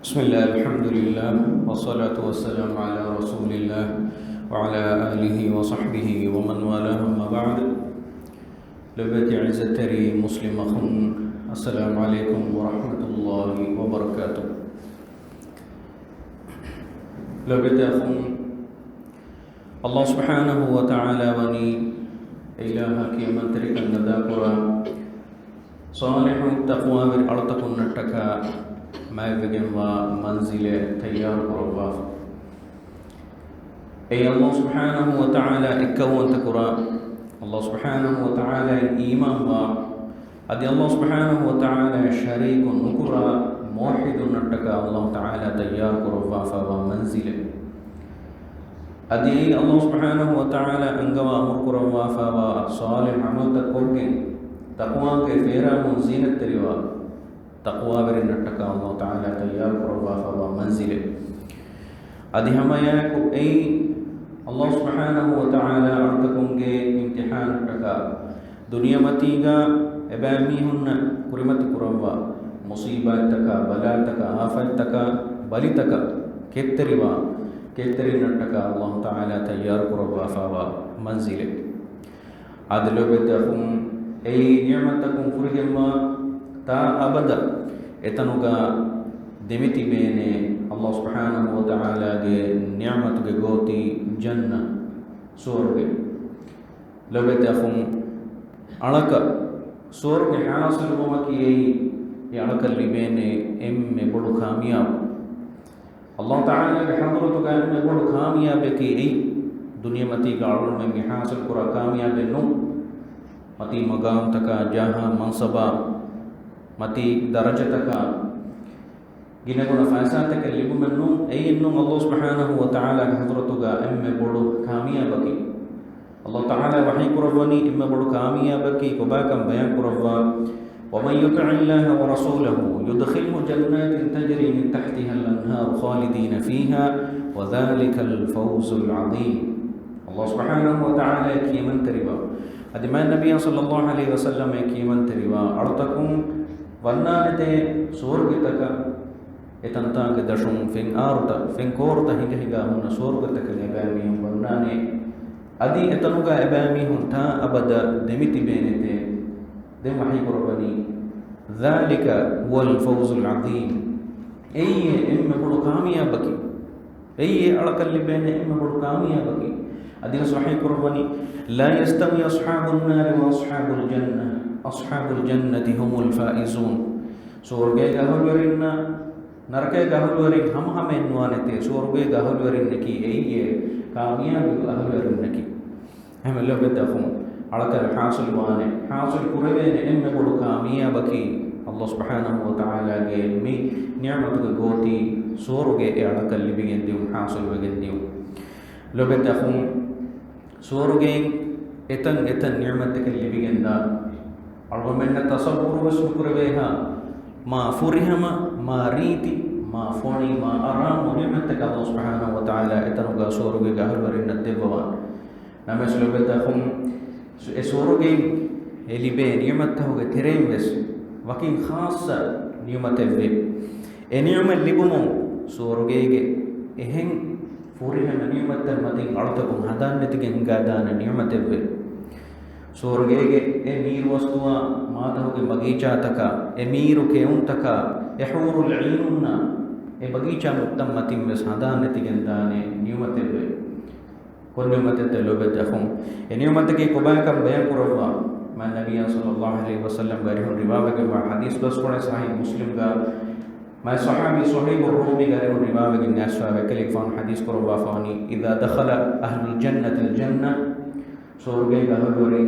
بسم الله الحمد لله والصلاة والسلام على رسول الله وعلى آله وصحبه ومن والاه أما بعد. لبت عزتري مسلم أخن السلام عليكم ورحمة الله وبركاته. لبت أخن الله سبحانه وتعالى وني إلهك من ترك النداكرا صالح تقوى بالأرتق النتكا ما يبغم منزله تيار قربا أي الله سبحانه وتعالى إكوان تكرا الله سبحانه وتعالى إيمان أدي الله سبحانه وتعالى شريك نكرا موحد نتكا الله تعالى تيار قربا فوا منزله أدي الله سبحانه وتعالى أنجوا أمر قربا فوا صالح عمل تكورك تقوى كفيرا من زينة تريوا تقوى برنتك الله تعالى تيار قربا فوا منزله أدي هما ياكو أي الله سبحانه وتعالى أرتكم کے امتحان تكا دنيا متيغا إباميهن كرمت قربا مصيبة تكا بلا تكا آفت تكا بلي تكا كتري نتكا الله تعالى تيار قربا فوا منزله عدل بتهم أي نعمتكم فرهما تا أبدا إتنوغا دمتي بين الله سبحانه وتعالى نعمة غوتي جنة سورغ لبتهم ألك سورغ حاصل ومكي يالك اللي بين بدو كامياب الله تعالى بحضرتك بدو كامياب كي دنيا متي قالوا من حاصل كرا كامياب نو متي مقام تكا جاها منصبا متي درجة تكا جنكونا فاساتك اللي بمنو أي إنه الله سبحانه وتعالى بحضرتك بدو كامياب كي الله تعالى وحي قرباني بدو كامياب كي كباكم بيان قربا ومن يطع الله ورسوله يدخله جنات تجري من تحتها الأنهار خالدين فيها وذلك الفوز العظيم. الله سبحانه وتعالى كي من تربا أدما النبي صلى الله عليه وسلم كي من تربا أرتكم ورنانته سورغتك إتنتاك دشون فين آرتا فين كورتا هنگا هنا سورغتك إباميهم ورنانه أدي إتنوغا إباميهم تا أبدا دمتي بينته دم وحي قرباني ذلك هو الفوز العظيم. أي بدو كاميابك أي ألقى اللي بين بدو كاميابك أدي صحيح قرباني لا يستوي أصحاب النار وأصحاب الجنة أصحاب الجنة هم الفائزون. سورغي غهلورنا نركي غهلورين هم إنوانته سورغي غهلورين نكي أي كامياب غهلورين نكي هم اللي بدهم على حاصل وانه حاصل قربين بدو كاميابك الله سبحانه وتعالى مي نعمتك غوتي سورغي على اللي بيجنديو حاصل بيجنديو لو بدهم سورغي إتن نعمتك اللي بيجندا أرغمنا تصور وسكر بها ما فرهم ما ريتي ما فوني ما أرام نعمتك الله سبحانه وتعالى إتنوغا سورغي غهل ورين الدبوان نمس لو بدهم سورغي اللي بين نعمته تريم بس وكين خاصة نعمته في النعمة اللي بمو سورغي إهن فرهم نعمة المتين أرتكم هذا نتيجة هذا نعمة في سورغي أمير وستوا ما ده के बगीचा तका अमीर के उन तका यहूरुल इल्मुना ए बगीचा मुत्तम मतिम में सादा नतिगंदाने नियमते वे कोन नियमते तलोबे तखम ए नियमते के कोबा कम बयान करवा मा नबी सल्लल्लाहु अलैहि वसल्लम बरहु रिवाबे के हदीस बस पढ़े सही मुस्लिम का ما صحابي صهيب الرومي قال له الإمام الناس فكلك فان حديث قربا فاني إذا دخل أهل الجنة الجنة سورجي قهلوري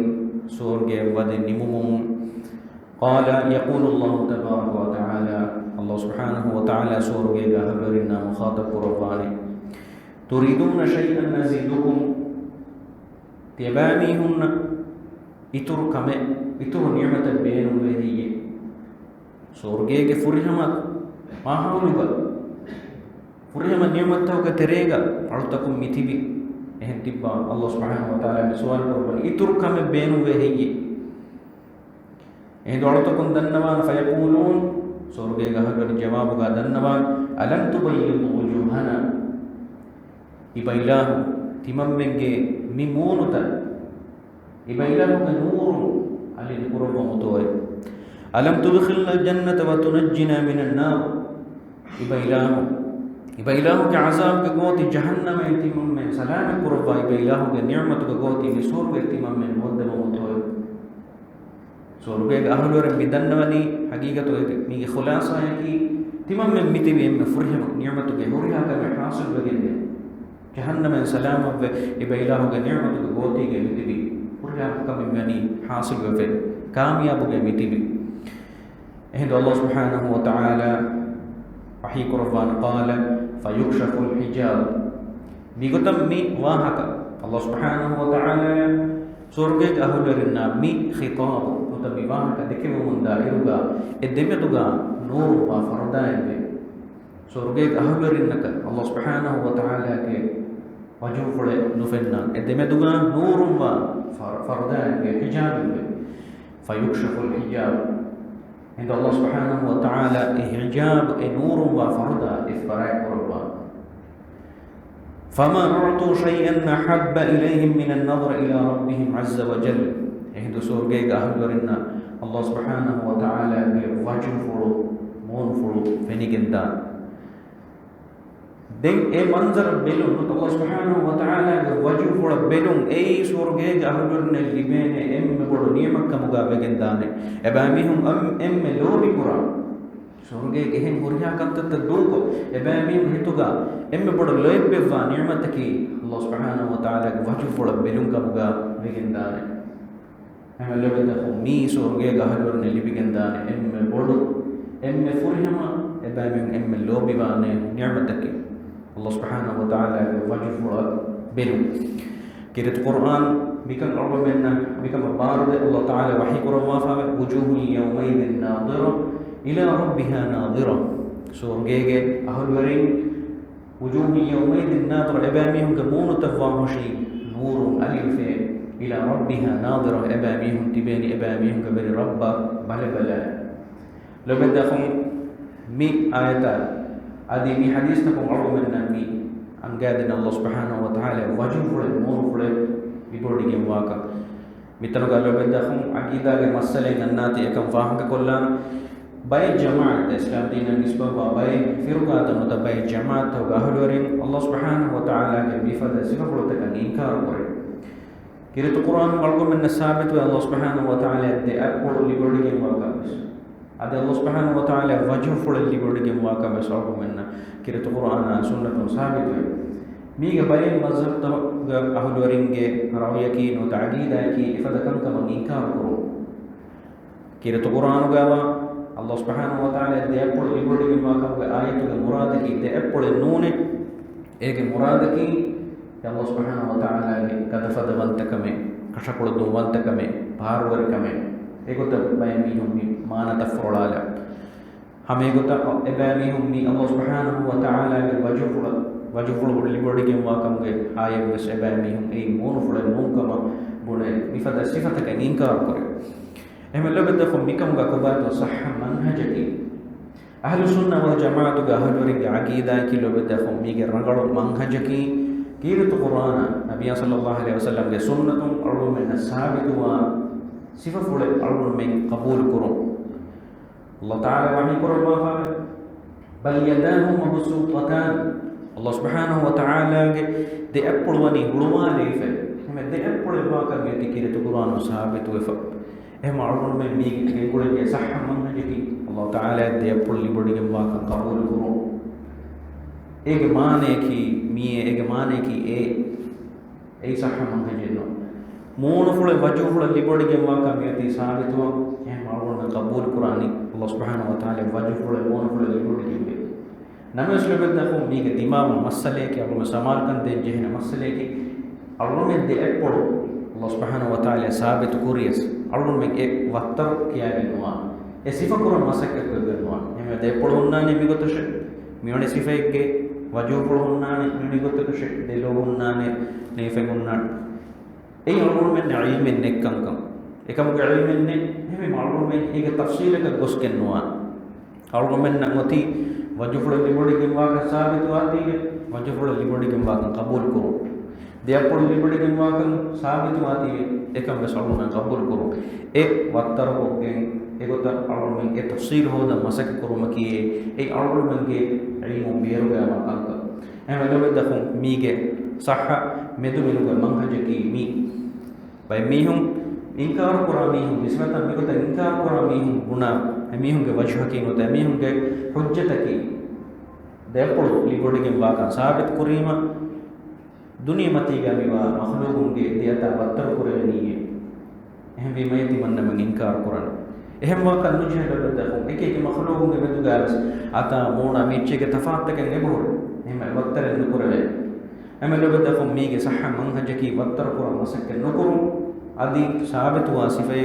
سورجي ود نموم قال يقول الله تبارك وتعالى الله سبحانه وتعالى سورجي قهلوري مخاطب قرباني تريدون شيئا نزيدكم تباميهن إتر كم إتر نعمة بين وهي سورجي كفرهما ما حولك فرهما نعمته كتريغا أرتكم متبي إهن تبا الله سبحانه وتعالى بسؤال قربان إتر كم بين وهي إهن دعوتكم دنمان فيقولون surge ga hagar jawabu ga dannawa alam tubayyidu wujuhana ibailahu timammenge mimunuta ibailahu ga nuru alin qurba mutoy alam tudkhilna jannata wa tunajjina minan nar ibailahu ke azab ke goti jahannam timamme salam qurba ibailahu ke ni'mat ke goti ni surge timamme muddama mutoy surge ga ahlore bidannawani haqiqatu mi khulasa है कि तिमम में मिते भी में फुरह नियमत के हुरिया का में हासिल वगेंगे जहन्नम में सलाम व इबैला हो के नियमत के गोती के मिते भी हुरिया का में मनी हासिल वगे कामयाब के मिते भी اهد الله سبحانه وتعالى وحي قربان قال فيكشف الحجاب بيغتم مي واهك الله سبحانه وتعالى surge ga ahlurina mi khitab bibaha ka dekewe munda iruga edemetuga nuru wa fardaye surge ahlurinaka Allah subhanahu wa ta'ala ke wajhu fule nufenna edemetuga nuru wa fardaye hijab fayukshafu alhijab inda Allah subhanahu wa ta'ala hijab nuru wa farda ifbarai qurba فما أعطوا شيئا أحب إليهم من النظر إلى ربهم عز وجل ehdo surge ga ahlurinna Allah subhanahu wa ta'ala ge wajhu fulu mon fulu fenigenda den e manzar belun Allah subhanahu wa ta'ala ge wajhu fulu belun ei surge ga ahlurne libene emme bodu niyamakka muga begendane ebamihum emme lobi qura surge ge hen huriya kantatta duko ebamihum hituga emme bodu loebbewa niyamataki Allah subhanahu wa ta'ala ge wajhu fulu belun ka muga begendane mi surge ga ahlurne libigendane emme bodu emme furhama ebamihum emme lobi wane niyamataki Allah subhanahu wa ta'ala ge wajhu fulu belun kirat Quran bikam arbabenna bikam barde Allah ta'ala wahi qurwa fa wujuhun yawmaydin nadira ila rabbiha nadira surge ge ahlurin wujuhun yawmaydin nadira ebamihum ge munu tawamashi nurun alife ila rabbiha nadira ebamihum tibani ebamihum ge beri rabba bala lobedakhum mi ayata adi mi hadis takum arbabenna mi anggadin Allah subhanahu wa ta'ala wajhu fule nuru fule bibordige waka mitanu ga lobedakhum aqida ge masale nannati ekam fahanga kollan bay jamaat islam dinan nisba wa bay firqa ta bay jamaat to ga halorin Allah subhanahu wa ta'ala ge bifada sifatu ta inkar kore kirat Quran balgo men sabit wa Allah subhanahu wa ta'ala de akko libordige waka ada Allah subhanahu wa ta'ala wajhu fule libordige waka besalgo menna kirat Quran sunnatun sabit mi ge bay mazhab ta ga ahlorin ge rawiyaki no ta'qida ki ifada kan ka inkar koro kirat Quran ga Allah subhanahu wa ta'ala de akko libordige waka ga ayatu ge murad ki de akko nune ege murad ki Allah subhanahu wa ta'ala ge kadafada wantakame kashakulu do wantakame bharwar kame egota baymi hummi manata frolala hame gota ebami hummi Allah subhanahu wa ta'ala ge wajhul libordige wakam ge ayam ges ebami hum ei monu fula nunkama bune ifada sifata ka inkar kore emel lebeda khum mikam ga kubato sahha manhajati ahlus sunnah wal jamaat ga ahlurin ge aqida ki lebeda khum mi ge rangalo manhajaki kirat Qur'an nabiy sallallahu alaihi wasallam ge sunnatun ulum as-sabit wa sifa fule ulum men qabul kuro Allah ta'ala wahi qurba fa bal yadahu mabsuutatan Allah subhanahu wa ta'ala ge de appul wani hulwa lefe me de appul ba ka ge kirat Qur'an sabit wa fa em ulum men mi ge kule ge sahha manhajati Allah ta'ala de appul libordige ba ka qabul kuro ege maane ki miye ege maane ki e sahha manhajeno moonu fule wajhu fule libordige wa ka miyati sabitwa em ulum qabul Qur'ani Allah subhanahu wa ta'ala wajhu fule moonu fule libordige names lebedda ko mi ge dimam masale ki ulum samal kan de jehna masale ki ulum de appul Allah subhanahu wa ta'ala sabit kuriyas ulum me ek wattar kiya genwa e sifa Qur'an masakka ko genwa em de appul unnane mi gotoshe mione sifa ekge wajhu fule unnane mi gotoshe de lo unnane ne fe unnan ei ulum men ilmen nekkankam ekam ge ilmen ne heme ulum men ege tafsil ka goskenwa algomen na ngoti wajuful libodi kimwa ka sabitu ati wajuful libodi kimwa kan qabul kuru diapul libodi kimwa kan sabitu ati ekam be algomen qabul kuru e wattar ko gen egota algomen ke tafsir hoda masak kuru maki e algomen ke ilmu biru ga makanka emelo dakhum mige sahha medu minu ga manhaje ki mi bay mihum inkar kura mihum bismata migota inkar kura mihum guna mihum ge wajha ki nota mihum ge hujjata ki depol libodi ge waka sabit kurima dunia mati ga miwa makhlukun ge diata battar kurani ehm bi mayati manna man inkar kuran ehm waka nujhe da dakhum eke ke makhlukun ge medu galas ata mona meche ge tafaat ke nebur ehm battar nukurave ehm lo dakhum mige sahha manhaje ki battar kuran masak nukuru adi sabit wasifai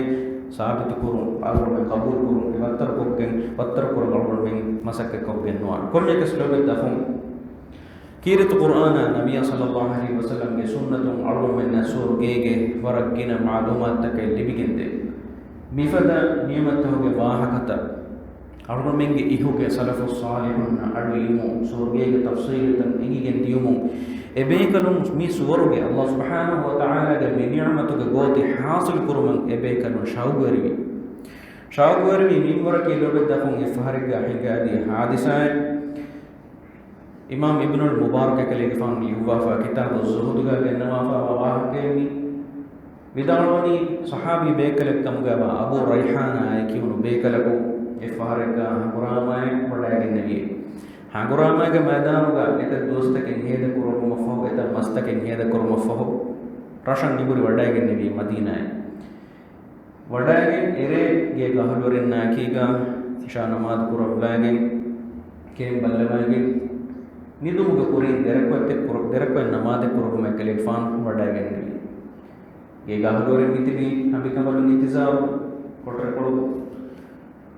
sabit kurun alur men qabul kurun wattar kogen wattar kurun alur men masak kogen noa komme ke slobe dakhum kirit qur'ana nabiy sallallahu alaihi wasallam ge sunnatun alur men nasur gege waragina ma'lumat tak libigende mifada niyamat hoge wahakata alur men ge ihuge salafus salihun adu ilmu surge ge tafsir tan ingigen diumu ebekalum mi suwaruge Allah subhanahu wa ta'ala ge mi ni'matu ge goti hasil kuruman ebekalum shawgari mimwara ke lobe dakhum ifhariga hingadi hadisai imam ibn al-mubarak ke legfan yuwafa kitab az-zuhud ga ge nawafa wa ke mi vidalwani sahabi bekalak kamga ba abu rayhana ay kiunu bekalako ifhariga qur'amay wadage nabi hagurama ga maidanu eta dosta ke heda kuruma fo eta masta ke heda kuruma fo rashan diburi wadage nabi madina wadage ere ge gahlurin na kiga shanamad kurabage kem ballabage nidumu ga kurin derakwa namade kuruma kalifan wadage nabi ge gahlurin nitibi ambikamalu nitizar kotre kodu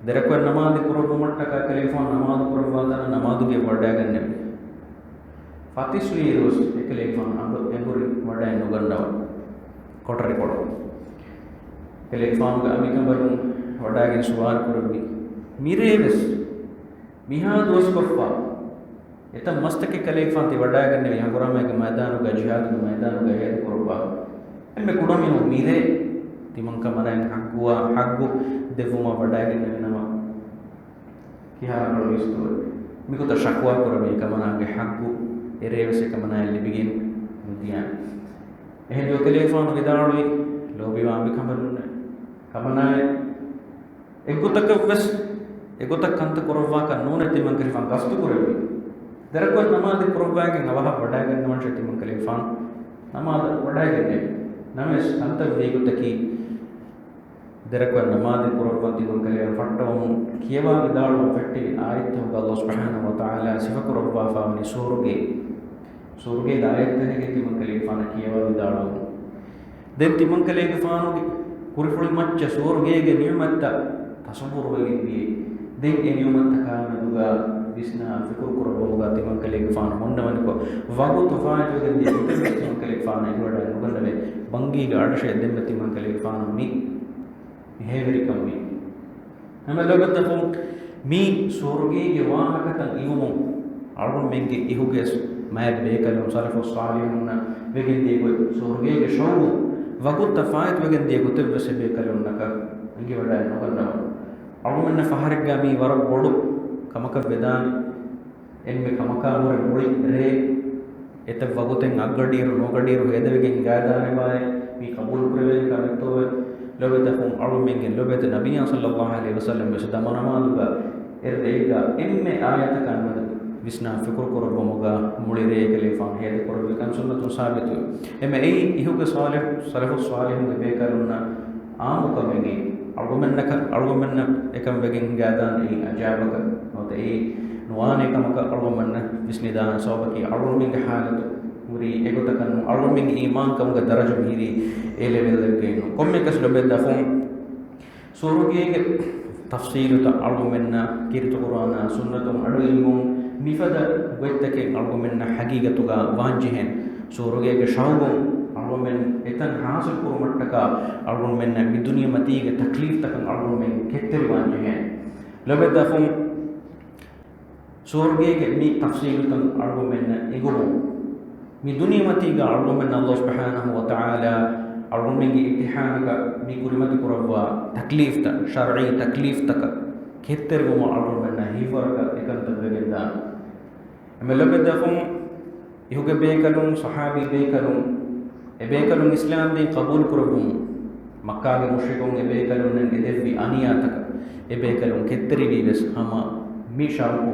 derakwa namad kurbu mattaka kalifan namad kurwatana namadu ge wadaganne fatiswi ros kalifan ambo emburi wadan nugandawa kotre kodo kalifan ga amikambaru wadagen suwar kurbi mireves miha dos kofa eta mastake kalifan ti wadaganne hagurama ge maidanu ga jihad ge maidanu ga hed kurba emme kudaminu mire timanka manain haggu devuma wadaganne nama kihara istu miko ta shakwa kurami kamana ge haggu erevese kamana libigin mudian ehdo telefon gidaroi lobi wa amikambalune kamana egotak kanta kurwa ka none timan kalifan gastu kurabi derakwa namad kurwa ge ngawa wadaganne man shati man kalifan namad wadaganne names anta vegutaki derakwa namad kurwa timan kalifan fattawum kiyawa vidalu fetti ayat Allah subhanahu wa ta'ala sifa kurwa fa ni surge ayat ne timan kalifan kiyawa vidalu den timan kalifan kurful macca surge ge ni'matta tasawwur ge bi den e ni'matta kana duga bisna fikur kurwa ga timan kalifan mondaman ko wagu tafayat ge di timan kalifan e goda nuganne bangi ga adashe den timan kalifan mi heveri kammi amalogattu mi surge ge wahakatan iumu algon menge ihuge mad bekalum salafus salihun wegen de go surge ge shogu wagut tafayat wegen de go tebbe se bekalum naka angi wada noganna algon na faharga mi warab bodu kamaka vedan emme kamaka mur muli re eta waguten aggadiru nogadiru hedevegen gaadane bae mi qabul kurave kametto lobetahum alumenge lobet nabiy sallallahu alaihi wasallam besadamana maduga erdeiga emme ayata kanmadu visna fikr korobomuga mulire kalifan hed korobe kan sunnatun sabitu emme ei ihuga salafus salihun ge bekarunna amukamege argumenna ekam begen gadan ei ajabaka note ei nuane kamaka argumenna visnidan sobaki argumenge halatu muri egotakan argumenge iman kamga daraju miri e level lekkeino komme kas lobedda fon surugege tafsir ta argumenna kirtu qur'ana sunnatum adu ilmu mifada wettake argumenna hagigatuga wanjihen surugege shawgum argumen etan hasil kurumattaka argumenna mi dunya matige taklif takan argumen ketteri wanjihen lobedda fon سورجيك مي تفصيل تن أرجومن إجمو مي دنيا متيجا أرجومن الله سبحانه وتعالى أرجومن امتحانك مي كلمة كربوا تكليف تا شرعي تكليف تك كتر وما أرجومن هيفرك إكن تبغيدا أملا بدهم يهوك بيكلون صحابي بيكلون إبيكلون إسلام دين قبول كربون مكة المشركون إبيكلون ندف في أنياتك إبيكلون كتري بيبس هما مي شرقو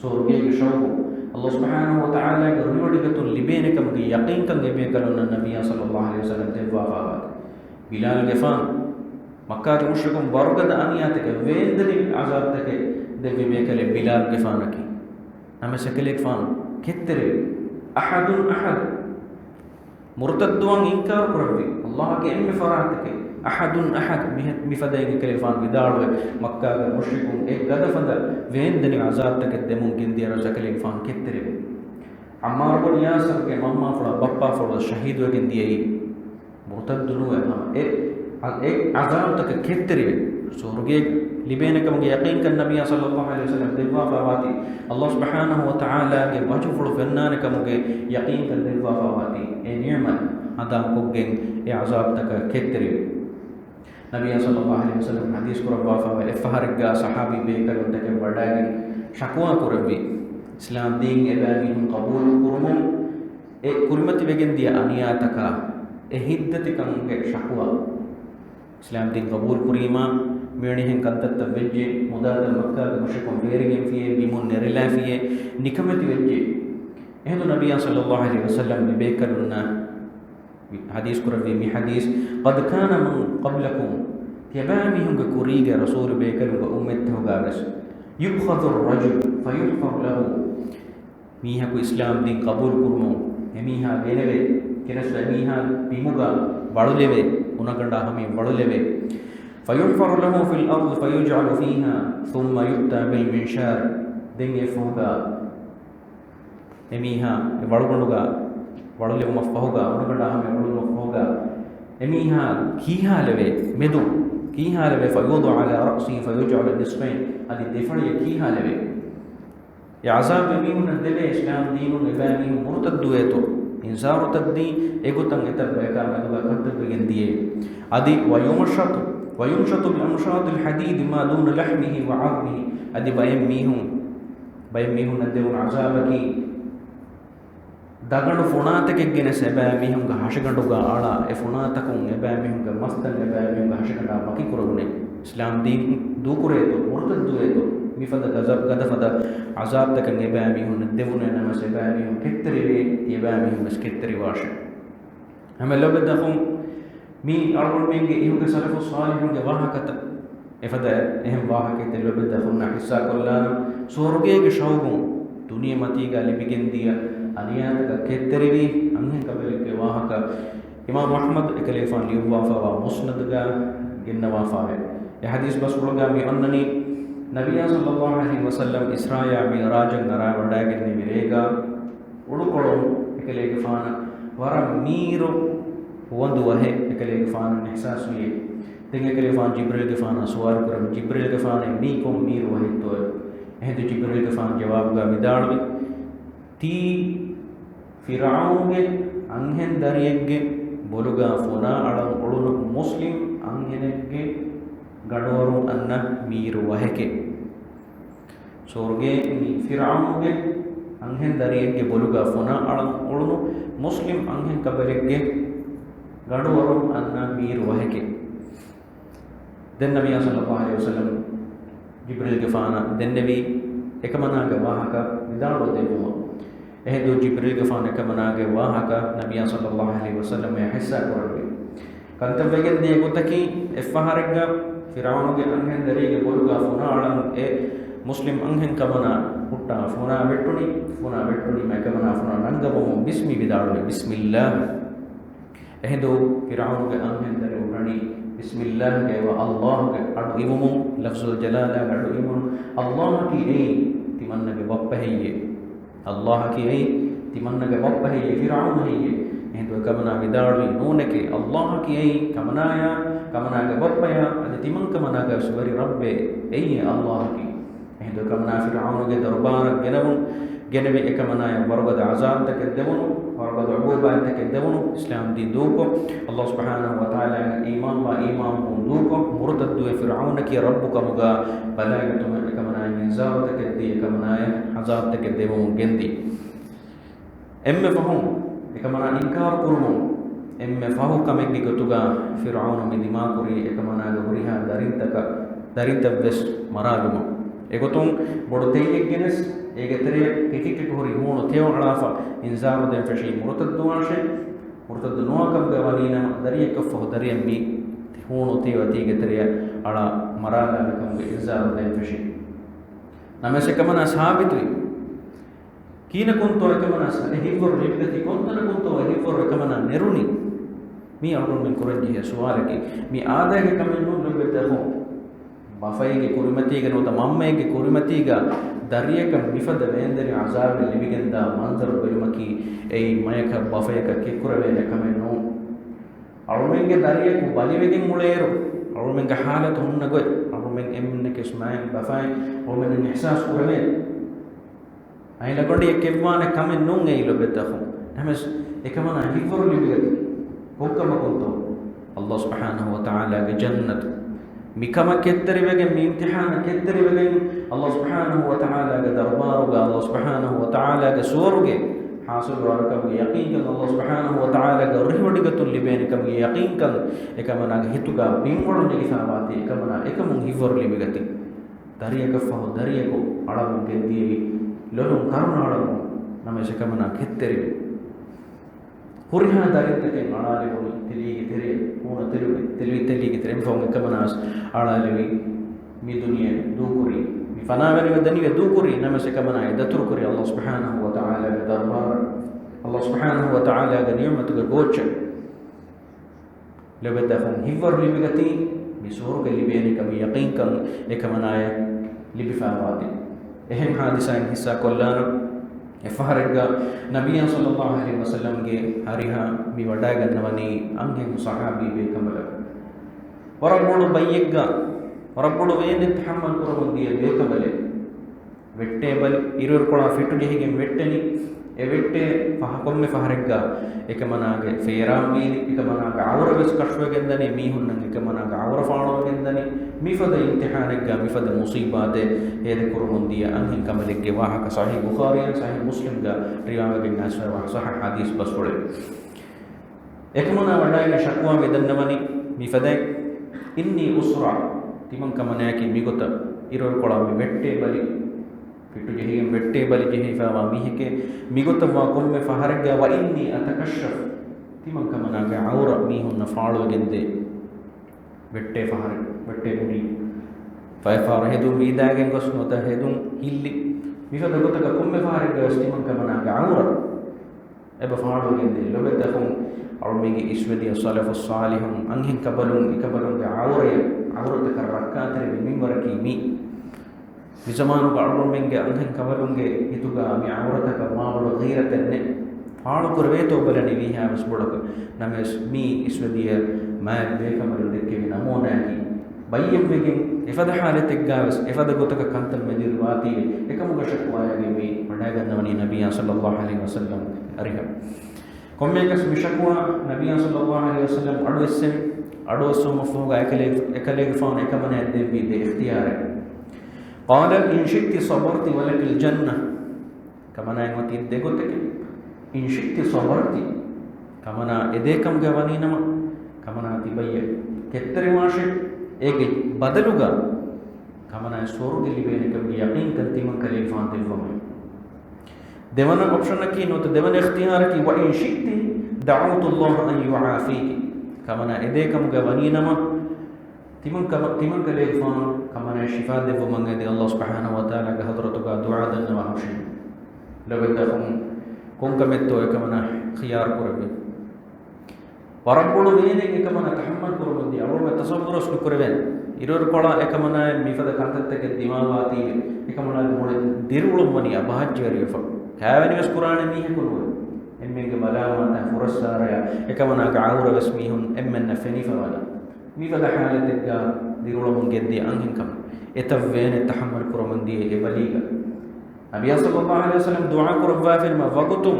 سورجي شرقو الله سبحانه وتعالى يقول لك لبينكم يقين كان إبيكلون النبي صلى الله عليه وسلم تفاقات بلال جفان مكة المشركون بركة أنياتك ويندري عذابتك دف إبيكل بلال جفانك أما سكلك فان كتري أحد مرتدوان إنكار قربي الله كأم فراتك أحد مفدائك كلفان بدار مكة المشركون قد فدا وين دني عذابتك الدمون جندي رزق كلفان كتر عمار بن ياسر के मम्मा फड़ा बप्पा फड़ा शहीद हो गए दिए مرتد लो है हम एक عذاب तक كتر سورगे लिबेने कम यकीन कर नबी सल्लल्लाहु अलैहि वसल्लम दिलवा फावाती अल्लाह सुब्हानहु व तआला के बाजू फुल फन्नाने कम के यकीन कर दिलवा फावाती ए नियमत अदा को गें ए अजाब तक केतरे नबी सल्लल्लाहु अलैहि वसल्लम हदीस को रवा फावा फहरगा सहाबी बेकर तक बड़ागी शकवा को रबी इस्लाम दीन ए बानी हम कबूल कुरमुम ए कुलमत बेगन दिया अनिया तक ए हिद्दत कम के शकवा इस्लाम दीन कबूल कुरीमा मेणी हैं कंतत वेज्जे मुदाद मक्का के मुशरिकों वेरिगे फिए बिमुन नेरिला फिए निकमति वेज्जे यह तो नबी सल्लल्लाहु अलैहि वसल्लम ने बेकरना हदीस कुरवी मी हदीस قد كان من قبلكم يبامي هم كوريجا رسول बेकर उनका उम्मत होगा बस يؤخذ الرجل فيحفر له मीहा को इस्लाम दिन कबूल कुरमो मीहा बेनेवे केनस मीहा बिमुगा बड़लेवे उनकंडा हमें बड़लेवे فيحفر له في الأرض فيجعل فيها ثم يؤتى بالمنشار दिन يفوغا एमीहा बड़गुंडुगा बड़ले मफ़होगा उनकंडा हमें बड़ु मफ़होगा एमीहा कीहा लेवे मेदु कीहा लेवे फयुदु अला रअसी फयुजअल निस्फैन अदि देफड़ ये कीहा लेवे या अज़ाब एमीहुन देवे इस्लाम दीनु नेबामी मुर्तद्दु एतो इंसान मुर्तद्दी एगुतंग एतर बेका मेदुगा कंतब बेगंदिए अदि वयुमशत बिअमशात अलहदीद मा दून लहमिही व अज़मिही अदि बयमीहुन देवन अज़ाबकी दगड़ फुनातके गिने से बैमीहुम का हशगंडुगा आड़ा ए फुनातकुं ए बैमीहुम का मस्तन ए बैमीहुम का हशगंडा मकी कुरगुने इस्लाम दीन दूकुरे तो मुर्तद दुए तो मिफद गदफद अज़ाब तक ए बैमीहुम देवुने नमस ए बैमीहुम कितरी वे ये बैमीहुम बस कितरी वाश हमें लब दखुम मी अरबुल मेंगे इहु के सलफ़ु सालिहुन के वाहकत एफद एहम वाहके ते लब दखुम ना हिस्सा कुल्ला सोरगे के शौगुं दुनिया मती का लिबिगिन दिया अनियात का केतरीवी अंगन कबल के वहाँ का इमाम अहमद इकलेफान युवाफा व मुस्नद का गिन्नवाफा है यह हदीस बस पढ़ूंगा मैं अन्ननी नबी सल्लल्लाहु अलैहि वसल्लम इसराया मिराज नरा वड़ा गिन्ने मिलेगा उड़ुकोड़ो इकलेफान वरा मीरो वंदु वहे इकलेफान एहसास हुए तेरे इकलेफान जिब्रील के फान सवाल करम जिब्रील के फान मी को मीर वहे तो है तो जिब्रील के फान जवाब का विदाड़ ती फिराउंगे अंगेन दरियगे बोलुगा फोना अड़म उड़ुनु मुस्लिम अंगेनेगे गडोरु अन्ना मीर वहके सोरगे फिराउंगे अंगेन दरियगे बोलुगा फोना अड़म उड़ुनु मुस्लिम अंगेन कबरेगे गडोरु अन्ना मीर वहके दिन नबी सल्लल्लाहु अलैहि वसल्लम जिब्रील के फाना दिन नबी एकमना के वहाँ का विदाड़ो देवो एह दो जिब्रील के फाने का मना के वहाँ का नबी सल्लल्लाहु अलैहि वसल्लम में हिस्सा करोगे कंतम वेगन दिए को तकी इफ़हारगा फिराउन के अंगन दरी के बोलगा फोना आड़म ए मुस्लिम अंगन का मना उट्टा फोना वेट्टुनी मैं का मना फोना नंगबो बिस्मी बिदाड़ो बिस्मिल्लाह एह दो फिराउन के अंगन दरी उड़नी बिस्मिल्लाह के व अल्लाह के अडु इवमु लफ्ज़ुल जलाला अडु इवमु अल्लाह की ए तिमन्ना के बप्पा है ये अल्लाह की है तिमन्ना के बप्पा है ये फिराउन है ये तो कमना विदाड़ी नूने के अल्लाह की है कमना के बप्पा या अदे तिमन कमना के सुवरी रब्बे ए अल्लाह की ehdo kamna fir'aunuge darbarak genevi ekamana wargada azab tak devunu wargada uquba tak devunu islam din duko Allah subhanahu wa ta'ala iman duko murtaddu fir'aunaki rabbuka muga balagatu ekamana inzar tak di ekamana azab tak devunu gendi emme fahum ekamana inkar kurumu emme fahu kameggi gotuga fir'aunu mi dimakuri ekamana guriha darinta ves maraluma egotum bodo teyek genes egetere kikik hori hono teo alafa inzaru den fashi murtaddu ashe murtaddu noakam gawanina dariya kafo dariya mi hono teo tigetere ala marala nakam inzaru den fashi namase kamana sabitui kina kunto ekamana hivor libgati kontana kunto hivor ekamana neruni mi algon men koranji sualaki mi aadage kamenu lobetaho bafayge kurimatiga nota mammege kurimatiga dariyaka mifada venderi azab libigenda manzar berimaki ei mayaka bafayaka kikurave kamenu alumenge dariyaku balivegen muleru alumenga halat hunna goy alumen emne kesmay bafay alumen ihsas kurave ay lagondi ekevane kamen nun ei lobetahu names ekamana hivor libigati kokama konto Allah subhanahu wa ta'ala ge jannat mikama ketterivegen mi imtihana ketterivegen Allah subhanahu wa ta'ala ga darbaruga Allah subhanahu wa ta'ala ga suruge hasil warakam yaqin kan Allah subhanahu wa ta'ala ga rihwadigatul libeni kam yaqin kan ekamana hituga bingol nigi samati ekamana ekamun hivor libigati dariya kafahu dariya ko alamu gendi lolum karuna alamu name ekamana ketteri hurihana darintake alali boli tiligi tere una tiligi tere mfonge kamanas alali mi dunia dukuri mi fanaveri wadani dukuri namase kamana daturkuri Allah subhanahu wa ta'ala ga darbar Allah subhanahu wa ta'ala ga ni'matu ga gocha lebedahum hivor libigati mi surga libeni kam yaqin kan ekamana libi fawati ehem hadisa hissa kollana efaharga nabiyan sallallahu alaihi wasallam ge hariha mi wadaga nawani ange sahabi be kamala warabulu bayyega warabulu wene tahammal kurumundiye be kamale vette bal irur kola fitu jehige vetteni e vette fahakomme faharga ekamanaage feramini ekamanaage awra ves kashwegendani mi hunnan ekamanaage awra faanogendani mifada imtihanega mifada musibate hede kurumundiya anhin kamalege wahaka sahih bukhari sahih muslim ga riwayat nasra wa sahih hadis basole ekamana wadaga shakwa medannamani mifada inni usra timan kamanaki migota iror kola mi vette bali fitu jehige vette bali jehifa wa mihike migota wa komme faharga wa inni atakashaf timan kamanage awra mi hunna faalo gende vette fahar vette muri fay far hedum vidagen gos nota hedum hilli mifada gotaka komme faharga timan kamanage awra eba faalo gende lobetahum awmege iswadi salafus salihun anhin kabalun ga awra takarrakatare minwaraki mi bizamanu awmenge anhin kabalunge hituga mi awrataka maawlo ghiratanne faalo kurveto balani vi havas bodaka names mi iswadiya ma bekamalu dekke namonaki bayyem wegen efada halatek gawas efada gotaka kantal medir wati ekamuga shakwayage mi madagannawani nabiya sallallahu alaihi wasallam ariha kommekas mishakwa nabiya sallallahu alaihi wasallam adwesse mafhuga ekale faun ekamane de bi de ikhtiyare qala in shi'ti sabarti wa lakal jannah kamana ngoti de gotake in shi'ti sabarti kamana edekam gawani nama kamana tibayye kettere mashe ege badaluga kamana soruge libene kam yaqin kan timan kale faun tilfama devana option ki not devana ikhtiyar ki wa in shi'ti da'awtu Allah an yu'afiki kamana edekam gawani nama timan kale faun kamana shifa devo mangade Allah subhanahu wa ta'ala ga hadratuga du'a dan nama hushin labadahum konkametto ekamana khiyar kurabe warabbulu vene ekamana tahammal kurumundi awma tasawwurus kurben irur kola ekamana mifada kantatte dimawati ekamana mole dirulum wani abahajjarifa kavani ves qur'ane mi hekunu emmenge malama ta furassara ekamana ga awra ves mihun emmenna fenifa wala mifada halategga dirulo geddi angin kam etavene tahammul kuromandi e baliga nabiy sallallahu alaihi wasallam du'a kurva fil ma waqtum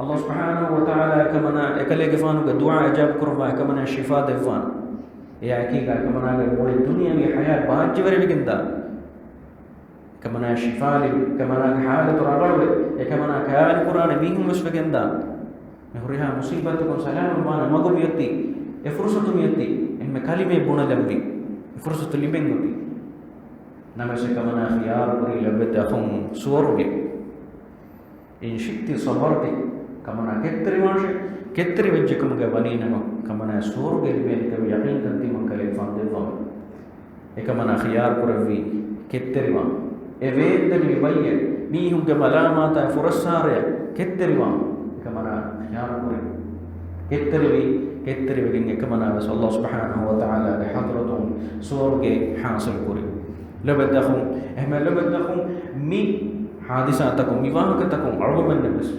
Allah subhanahu wa ta'ala kamana ekalege fanu ga du'a ajab kurva kamana shifa devwan e hakika kamana ga mole dunya mi hayat bahajware biginda kamana shifa li kamana halat ragawle e kamana kaal qur'an bihum musbagenda mehuriha musibatukum salamun mana magum yati e fursatum yati emme kalime buna lambi e fursatu libenguti namase kamana khiyar kuri labatakum suwarge in shikti sabarti kamana kettri vejje kamaga baninama kamana suwarge liben ka yaqin tanti man kale fande fam e kamana khiyar kuravi kettri ma e vedani bayye mi hunga malamata furassare kettri ma kamana khiyar kuri kettri begin kamana Allah subhanahu wa ta'ala bi hadratum suwarge hasil kuri لبدهم إحنا لبدهم مي حادثاتكم مي واهكتكم عرض من النفس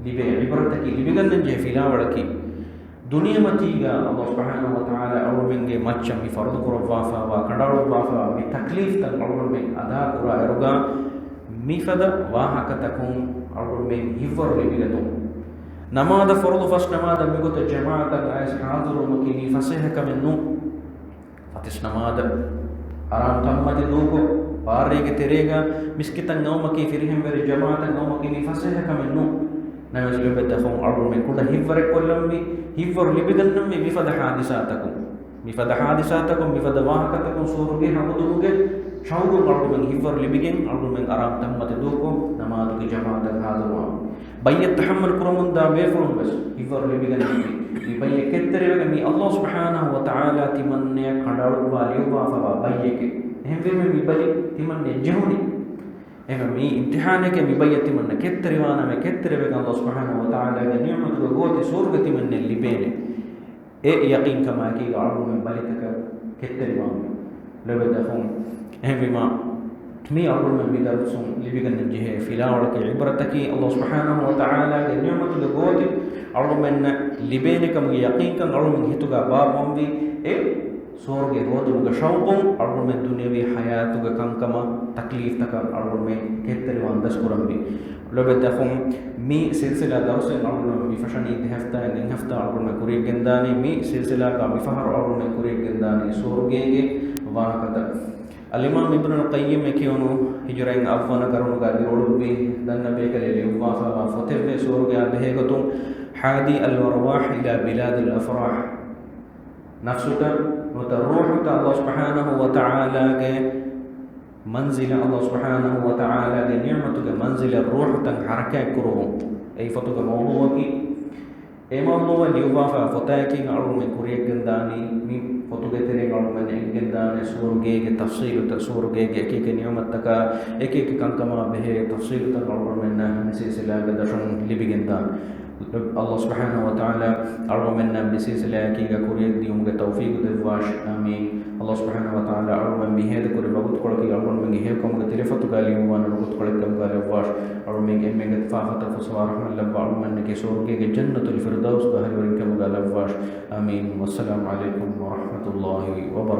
لبي عبرتك لبي جنن جه في لا وركي دنيا متيجا الله سبحانه وتعالى عرض من جه ماتشا مي فرض كرة وافا وكندار وافا مي تكليف تك عرض من أدا كرة إرجع مي فدا واهكتكم عرض من هيفر لبي جتهم نماذا فرض فش نماذا بيقول الجماعة الناس حاضر ومكيني فسيه كمنو فتش نماذا आराम तम्मति दूको पारे के तेरेगा मिस्कितन नौ मकी फिर हम मेरे जमात नौ मकी निफसे है कमेन्नु नमे सुले बेदखों अरबुल में कुड़ा हिवर कोलम भी हिवर लिबिगन्नम में मिफद हादिसातकुम मिफद वाहकतकुम सूरुगे हमदुगे शाउगु अरबुल में हिवर लिबिगें अरबुल में आराम तम्मति दूको नमाज की जमात हाजिर हुआ bayya tahammul kurumunda befurun bas hivar libigan ni bayya kettere mi Allah subhanahu wa ta'ala timanne khandalu wali wa fa bayya ke hemve mi bali timanne jehuni ema mi imtihane ke mi bayya timanne kettere wana me kettere be Allah subhanahu wa ta'ala ge ni'matu goti surga timanne libene e yaqin kama ki garu me bali tak kettere wana lebedahum hemve ma مي أقول من بدرسهم اللي بيجن الجهة في لا ولك عبرتك الله سبحانه وتعالى النعمة لقوت أقول من اللي بينك من يقين كان أقول من هتوجا بابهم بي سورج قوت وكشوقهم أقول من الدنيا بحياتك كان كما تكليف تك أقول من كتر واندس كرام بي لو بدهم مي سلسلة درس أقول من بفشاني دهفتا إن أقول من كوري جنداني مي سلسلة كم بفهر أقول من كوري جنداني سورجي وهكذا الإمام ابن القيم كيونو هجرين أفضل كرونو قادر ولبي دن بيك لليوفا فتف سورج بهيكتم حادي الأرواح إلى بلاد الأفراح نفسك وتروح الله سبحانه وتعالى منزل الله سبحانه وتعالى نعمتك منزل الروح تن حركة كروه أي فتوك موضوعك أي موضوع اليوفا فتاكي أرو من كوريك جنداني فتوك تري أرو من جنداني سورجي تفصيل تسورجي كيك نعمت تكا كيك كان كما به تفصيل تأرو من نسيسلا بدشون لبي جندان الله سبحانه وتعالى أرو منا بسيسلا كيك كوريك ديوم توفيق دواش آمين الله سبحانه وتعالى أرو من بهذا كوري بقول كورك أرو من بهذا كم كتير قالي وانا بقول كورك كم قالي واش أرو من تفاحة فسوار من لب أرو من كسورجي جنة الفردوس بهذا ورين كم قالي واش آمين والسلام عليكم ورحمة الله وبركاته.